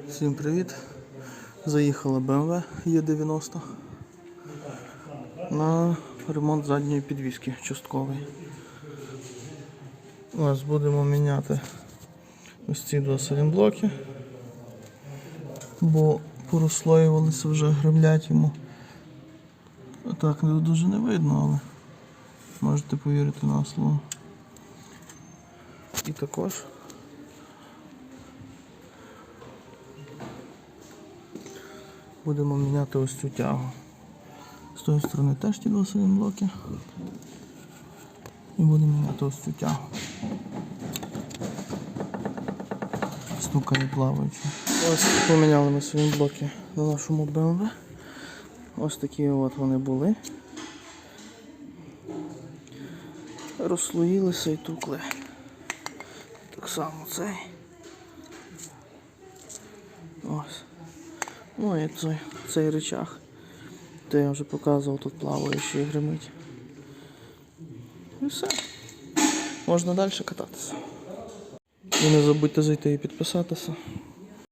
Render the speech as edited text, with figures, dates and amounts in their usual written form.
Всім привіт! Заїхала BMW E90 на ремонт задньої підвіски частковий. Ось будемо міняти ось ці два салінблоки, бо порослоювалися вже, греблять йому. Так дуже не видно, але можете повірити на слово. І також будемо міняти ось цю тягу. З тої сторони теж ті два салінблоки. І будемо міняти ось цю тягу. Стукає плаваючи. Ось поміняли ми салінблоки на нашому BMW. Ось такі от вони були. Розслоїлися і тукли. Так само цей. Ось. Ну і цей рычаг. Де я вже показував, тут плаваючий і гримить. І все. Можна далі кататися. І не забудьте зайти і підписатися.